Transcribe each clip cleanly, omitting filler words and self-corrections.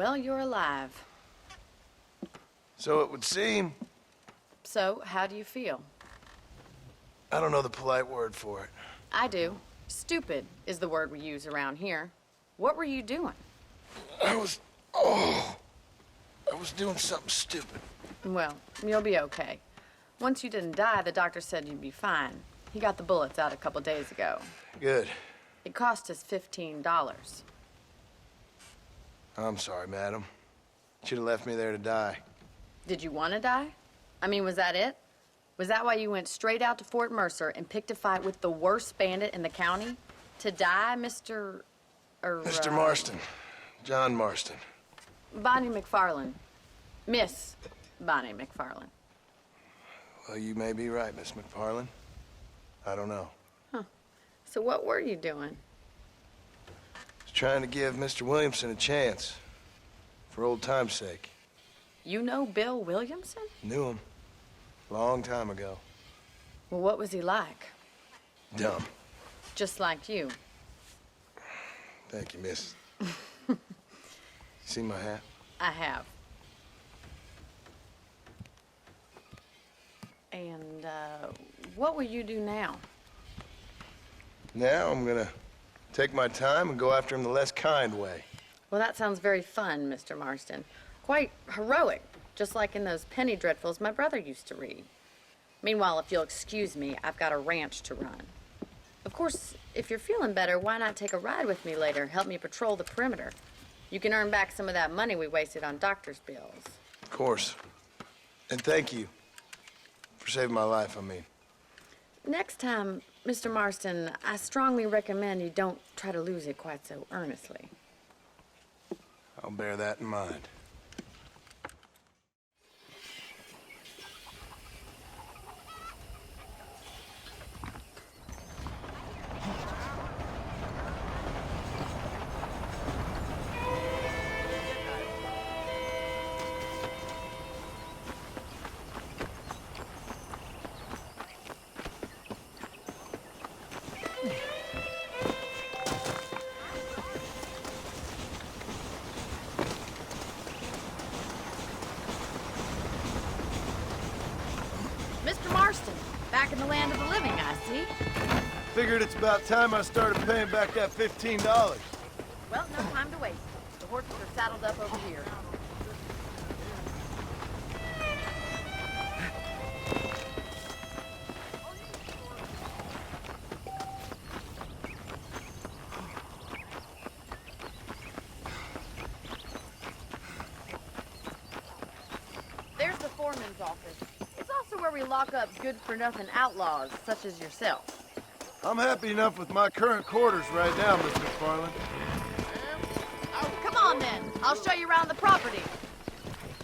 Well, you're alive. So it would seem. So, how do you feel? I don't know the polite word for it. I do. Stupid is the word we use around here. What were you doing? I was doing something stupid. Well, you'll be okay. Once you didn't die, the doctor said you'd be fine. He got the bullets out a couple days ago. Good. It cost us $15. I'm sorry, madam. Should have left me there to die. Did you want to die? I mean, was that it? Was that why you went straight out to Fort Mercer and picked a fight with the worst bandit in the county? To die, Mr. Mr. Marston. John Marston. Bonnie McFarland. Miss Bonnie McFarland. Well, you may be right, Miss McFarland. I don't know. Huh. So what were you doing? I was trying to give Mr. Williamson a chance. For old time's sake. You know Bill Williamson? Knew him. Long time ago. Well, what was he like? Dumb. Just like you. Thank you, miss. See my hat? I have. And, what will you do now? Now I'm gonna take my time and go after him the less kind way. Well, that sounds very fun, Mr. Marston. Quite heroic, just like in those penny dreadfuls my brother used to read. Meanwhile, if you'll excuse me, I've got a ranch to run. Of course, if you're feeling better, why not take a ride with me later? Help me patrol the perimeter. You can earn back some of that money we wasted on doctor's bills. Of course. And thank you. For saving my life, I mean. Next time, Mr. Marston, I strongly recommend you don't try to lose it quite so earnestly. I'll bear that in mind. Mr. Marston, back in the land of the living, I see. Figured it's about time I started paying back that $15. Well, no time to waste. The horses are saddled up over here. There's the foreman's office. It's also where we lock up good-for-nothing outlaws, such as yourself. I'm happy enough with my current quarters right now, Miss McFarland. Oh, come on then. I'll show you around the property.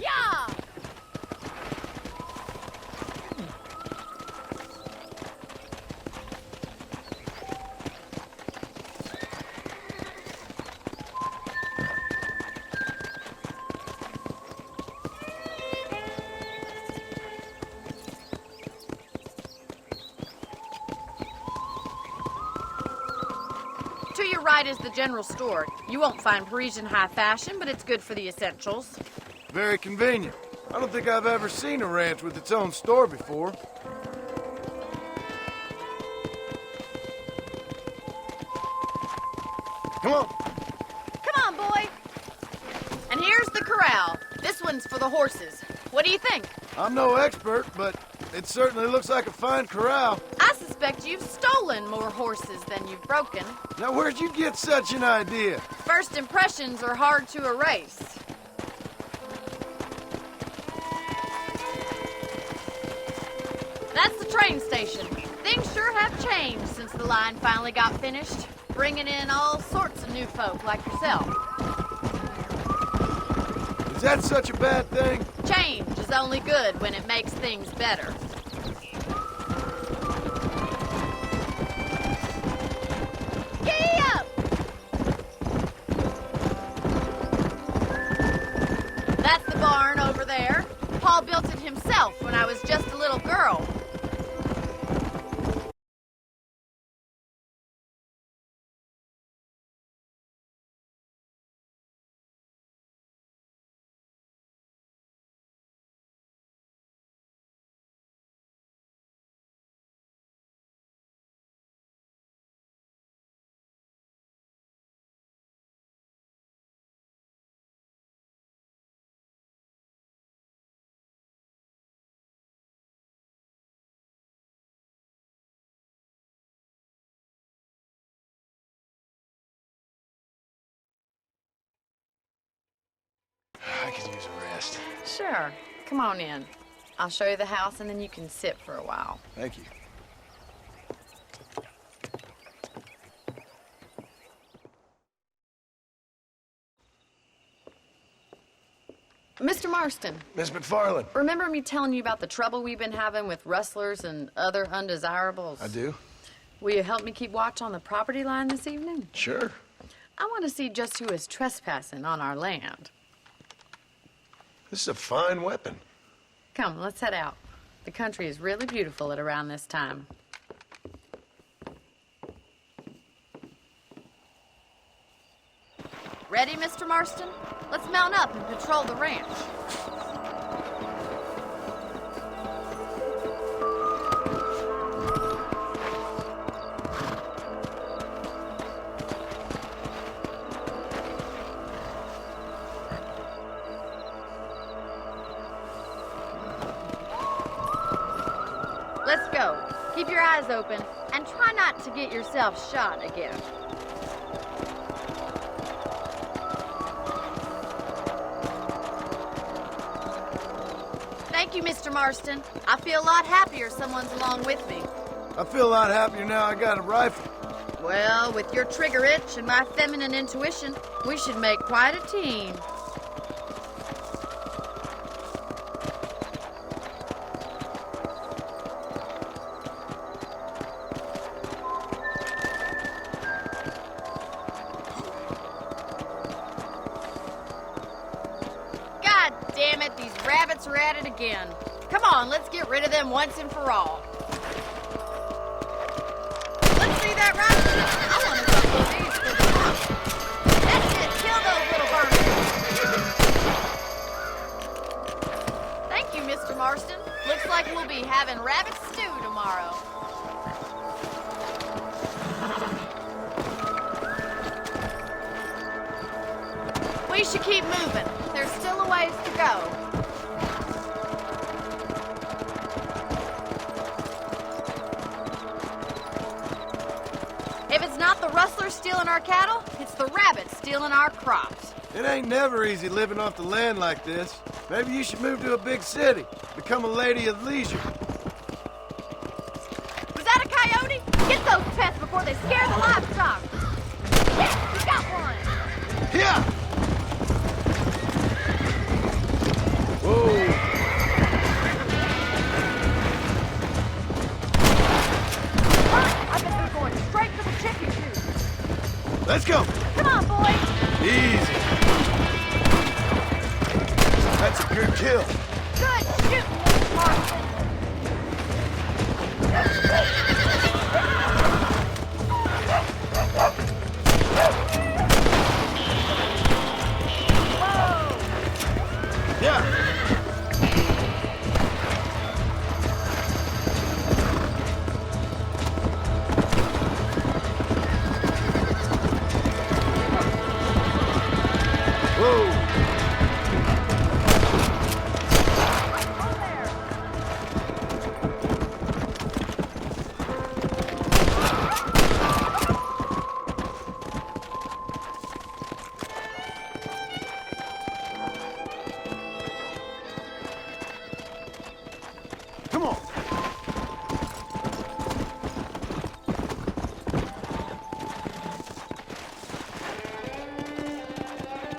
Yeah! To your right is the general store. You won't find Parisian high fashion, but it's good for the essentials. Very convenient. I don't think I've ever seen a ranch with its own store before. Come on. Come on, boy. And here's the corral. This one's for the horses. What do you think? I'm no expert, but it certainly looks like a fine corral. I suspect you've stolen more horses than you've broken. Now, where'd you get such an idea? First impressions are hard to erase. That's the train station. Things sure have changed since the line finally got finished, bringing in all sorts of new folk like yourself. Is that such a bad thing? Change is only good when it makes things better. Giddy up! That's the barn over there. Paul built it himself when I was just a little girl. I could use a rest. Sure. Come on in. I'll show you the house, and then you can sit for a while. Thank you. Mr. Marston, Miss McFarland. remember me telling you about the trouble we've been having with rustlers and other undesirables? I do? Will you help me keep watch on the property line this evening? Sure. I want to see just who is trespassing on our land. This is a fine weapon. Come, let's head out. The country is really beautiful at around this time. Ready, Mr. Marston? Let's mount up and patrol the ranch. Let's go. Keep your eyes open and try not to get yourself shot again. Thank you, Mr. Marston. I feel a lot happier someone's along with me. I feel a lot happier now I got a rifle. Well, with your trigger itch and my feminine intuition, we should make quite a team. God damn it, these rabbits are at it again. Come on, let's get rid of them once and for all. Let's see that rifle. I want a couple of these for the house. That's it, kill those little vermin. Thank you, Mr. Marston. Looks like we'll be having rabbit stew tomorrow. We should keep moving. There's still a ways to go. If it's not the rustlers stealing our cattle, it's the rabbits stealing our crops. It ain't never easy living off the land like this. Maybe you should move to a big city. Become a lady of leisure. Was that a coyote? Get those pests before they scare the livestock. Yes, we got one. Here! Whoa! I bet they're going straight for the chicken coop. Let's go! Come on, boys. Easy. That's a good kill. Good shooting, Mr. Marston. Whoa! Yeah. Whoa. Come on.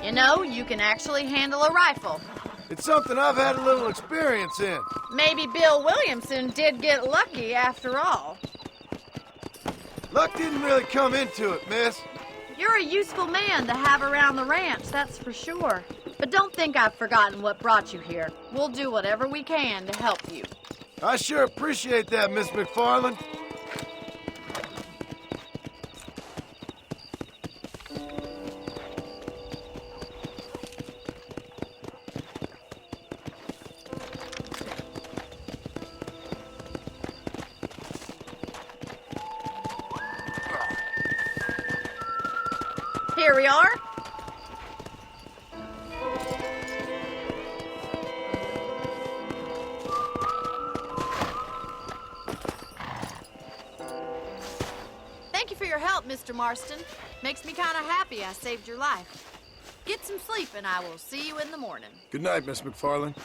You know, you can actually handle a rifle. It's something I've had a little experience in. Maybe Bill Williamson did get lucky after all. Luck didn't really come into it, miss. You're a useful man to have around the ranch, that's for sure. But don't think I've forgotten what brought you here. We'll do whatever we can to help you. I sure appreciate that, Miss McFarland. Here we are. Thank you for your help, Mr. Marston. Makes me kind of happy I saved your life. Get some sleep, and I will see you in the morning. Good night, Miss McFarland.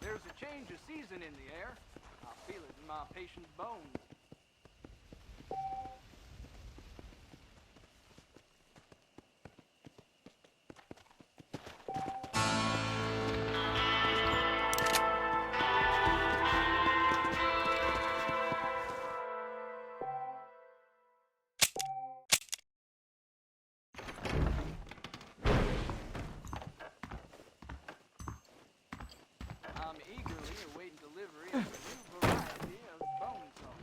There's a change of season in the air. I feel it in my patient's bones. I'm eagerly awaiting delivery of a new variety of bone salt.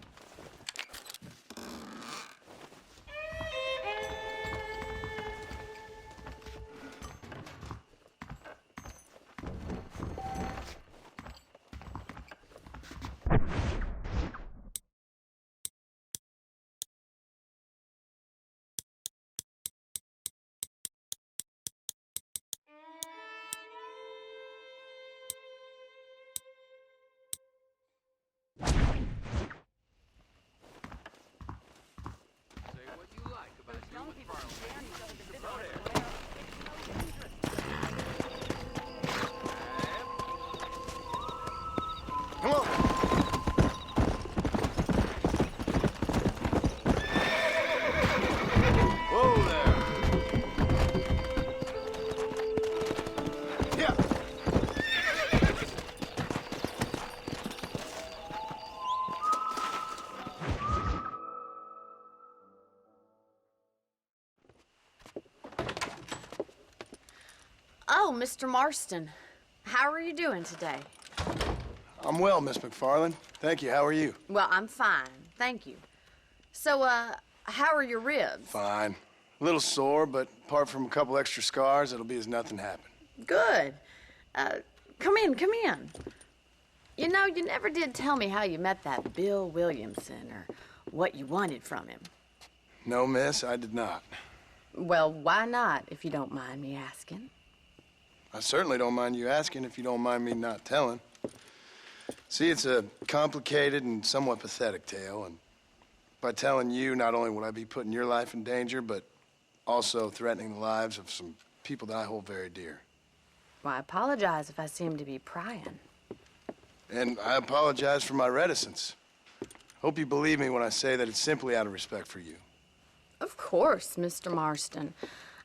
Say what you like about young people staring each other to bit. Come on. Whoa there. Yeah. Oh, Mr. Marston. How are you doing today? I'm well, Miss McFarland. Thank you. How are you? Well, I'm fine. Thank you. So, how are your ribs? Fine. A little sore, but apart from a couple extra scars, it'll be as nothing happened. Good. Come in, come in. You know, you never did tell me how you met that Bill Williamson or what you wanted from him. No, miss, I did not. Well, why not, if you don't mind me asking? I certainly don't mind you asking if you don't mind me not telling. See, it's a complicated and somewhat pathetic tale, and by telling you, not only would I be putting your life in danger, but also threatening the lives of some people that I hold very dear. Well, I apologize if I seem to be prying. And I apologize for my reticence. Hope you believe me when I say that it's simply out of respect for you. Of course, Mr. Marston.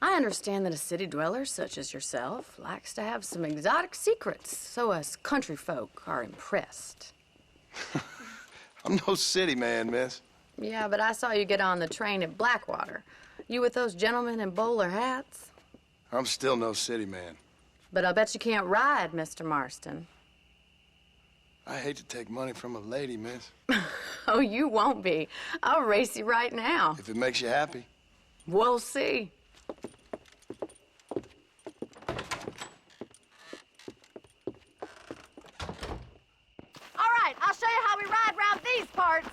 I understand that a city dweller such as yourself likes to have some exotic secrets, so us country folk are impressed. I'm no city man, miss. Yeah, but I saw you get on the train at Blackwater. You with those gentlemen in bowler hats? I'm still no city man. But I bet you can't ride, Mr. Marston. I hate to take money from a lady, miss. Oh, you won't be. I'll race you right now. If it makes you happy. We'll see. All right, I'll show you how we ride around these parts.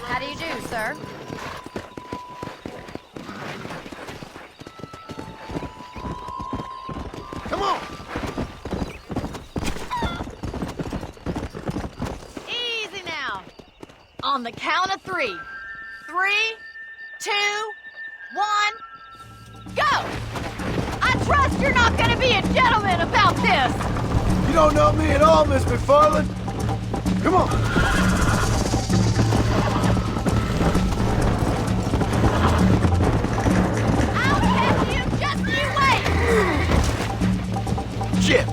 How do you do, sir? Come on! Easy now. On the count of 3. 3, 2, 1, go! I trust you're not gonna be a gentleman about this. You don't know me at all, Miss McFarland. Come on! I'll catch you, just you wait! Shit!